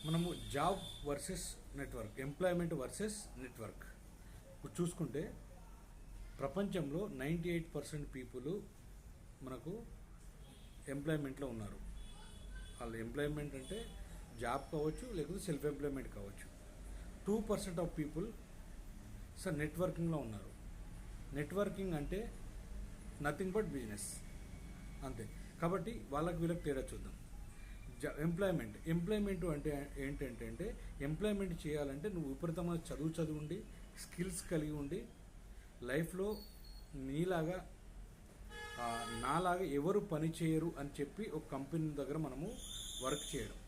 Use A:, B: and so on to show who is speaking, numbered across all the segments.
A: మనము job versus network, employment versus network ఇప్పుడు చూసుకుంటే ప్రపంచంలో 98% పీపుల్ మనకు ఎంప్లాయ్మెంట్లో ఉన్నారు. వాళ్ళు ఎంప్లాయ్మెంట్ అంటే జాబ్ కావచ్చు, లేకపోతే సెల్ఫ్ ఎంప్లాయ్మెంట్ కావచ్చు. 2% ఆఫ్ పీపుల్ నెట్వర్కింగ్లో ఉన్నారు. నెట్వర్కింగ్ అంటే నథింగ్ బట్ బిజినెస్ అంతే. కాబట్టి వాళ్ళకి వీళ్ళకి తేడా చూద్దాం. ఎంప్లాయ్మెంట్ అంటే ఏంటంటే ఎంప్లాయ్మెంట్ చేయాలంటే నువ్వు విపరీతమైన చదువు ఉండి, స్కిల్స్ కలిగి ఉండి, లైఫ్లో నీలాగా నాలాగా ఎవరు పని చేయరు అని చెప్పి ఒక కంపెనీ దగ్గర మనము వర్క్ చేయడం,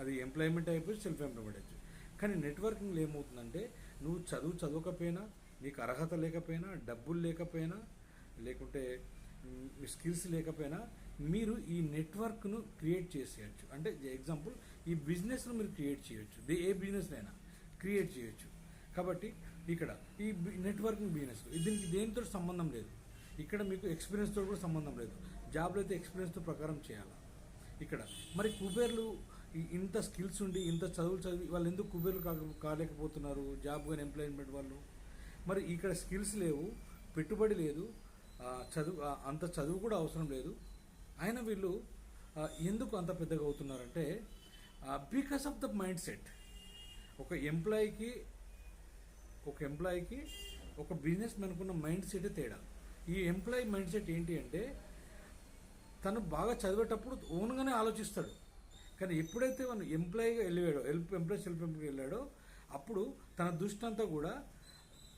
A: అది ఎంప్లాయ్మెంట్ అయిపోయి సెల్ఫ్ ఎంప్లాయ్మెంట్ అయిపోయి. కానీ నెట్వర్కింగ్లో ఏమవుతుందంటే నువ్వు చదవకపోయినా, నీకు అర్హత లేకపోయినా, డబ్బులు లేకపోయినా, లేకుంటే స్కిల్స్ లేకపోయినా మీరు ఈ నెట్వర్క్ను క్రియేట్ చేసేయచ్చు. అంటే ఎగ్జాంపుల్ ఈ బిజినెస్ను మీరు క్రియేట్ చేయొచ్చు, ఏ బిజినెస్నైనా క్రియేట్ చేయొచ్చు. కాబట్టి ఇక్కడ ఈ నెట్వర్కింగ్ బిజినెస్ దీనికి దేనితో సంబంధం లేదు. ఇక్కడ మీకు ఎక్స్పీరియన్స్తో కూడా సంబంధం లేదు. జాబ్లో అయితే ఎక్స్పీరియన్స్తో ప్రకారం చేయాలి. ఇక్కడ మరి కుబేర్లు ఇంత స్కిల్స్ ఉండి, ఇంత చదివి వాళ్ళు ఎందుకు కుబేర్లు కాలేకపోతున్నారు? జాబ్ కానీ ఎంప్లాయ్మెంట్ వాళ్ళు. మరి ఇక్కడ స్కిల్స్ లేవు, పెట్టుబడి లేదు, అంత చదువు కూడా అవసరం లేదు. అయినా వీళ్ళు ఎందుకు అంత పెద్దగా అవుతున్నారంటే because of the mind set. ఒక ఎంప్లాయీకి ఒక బిజినెస్ మ్యాన్కున్న మైండ్ సెటే తేడా. ఈ ఎంప్లాయీ మైండ్ సెట్ ఏంటి అంటే తను బాగా చదివేటప్పుడు ఓన్గానే ఆలోచిస్తాడు. కానీ ఎప్పుడైతే మనం ఎంప్లాయీగా వెళ్ళాడో, సెల్ఫ్ ఎంప్లాయీ వెళ్ళాడో అప్పుడు తన దృష్టి అంతా కూడా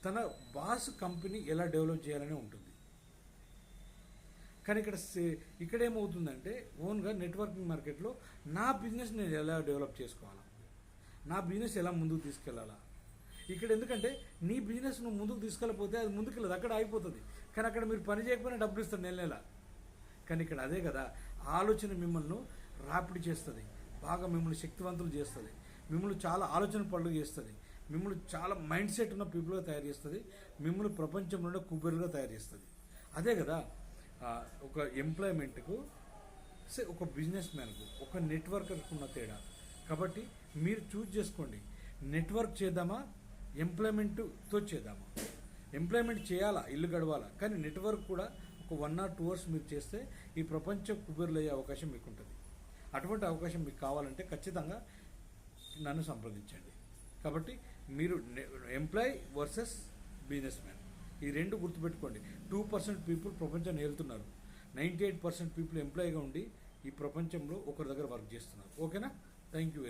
A: తన బాస్ కంపెనీ ఎలా డెవలప్ చేయాలని ఉంటుంది. కానీ ఇక్కడ ఏమవుతుందంటే ఓన్గా నెట్వర్కింగ్ మార్కెట్లో నా బిజినెస్ నేను ఎలా డెవలప్ చేసుకోవాలా, నా బిజినెస్ ఎలా ముందుకు తీసుకెళ్లాలా. ఇక్కడ ఎందుకంటే నీ బిజినెస్ నువ్వు ముందుకు తీసుకెళ్ళకపోతే అది ముందుకెళ్ళదు, అక్కడ ఆగిపోతుంది. కానీ అక్కడ మీరు పని చేయకపోయినా డబ్బులు ఇస్తారు నెల. కానీ ఇక్కడ అదే కదా, ఆలోచన మిమ్మల్ని రాపిడి చేస్తుంది, బాగా మిమ్మల్ని శక్తివంతులు చేస్తుంది, మిమ్మల్ని చాలా ఆలోచన పనులు చేస్తుంది, మిమ్మల్ని చాలా మైండ్ సెట్ ఉన్న పీపుల్గా తయారు చేస్తుంది, మిమ్మల్ని ప్రపంచంలో కుబేరుగా తయారు చేస్తుంది. అదే కదా ఒక ఎంప్లాయ్మెంట్కు ఒక బిజినెస్ మ్యాన్కు ఒక నెట్వర్కర్కు ఉన్న తేడా. కాబట్టి మీరు చూజ్ చేసుకోండి, నెట్వర్క్ చేద్దామా, ఎంప్లాయ్మెంట్తో చేద్దామా. ఎంప్లాయ్మెంట్ చేయాలా, ఇల్లు గడవాలా, కానీ నెట్వర్క్ కూడా ఒక 1 or 2 hours మీరు చేస్తే ఈ ప్రపంచ కుబేరులు అయ్యే అవకాశం మీకు ఉంటుంది. అటువంటి అవకాశం మీకు కావాలంటే ఖచ్చితంగా నన్ను సంప్రదించండి. కాబట్టి మీరు ఎంప్లాయ్ వర్సెస్ బిజినెస్ మ్యాన్ ఈ రెండు గుర్తుపెట్టుకోండి. 2% పీపుల్ ప్రపంచాన్ని ఏలుతున్నారు, 98% పీపుల్ ఎంప్లాయీగా ఉండి ఈ ప్రపంచంలో ఒకరి దగ్గర వర్క్ చేస్తున్నారు. ఓకేనా? Thank you.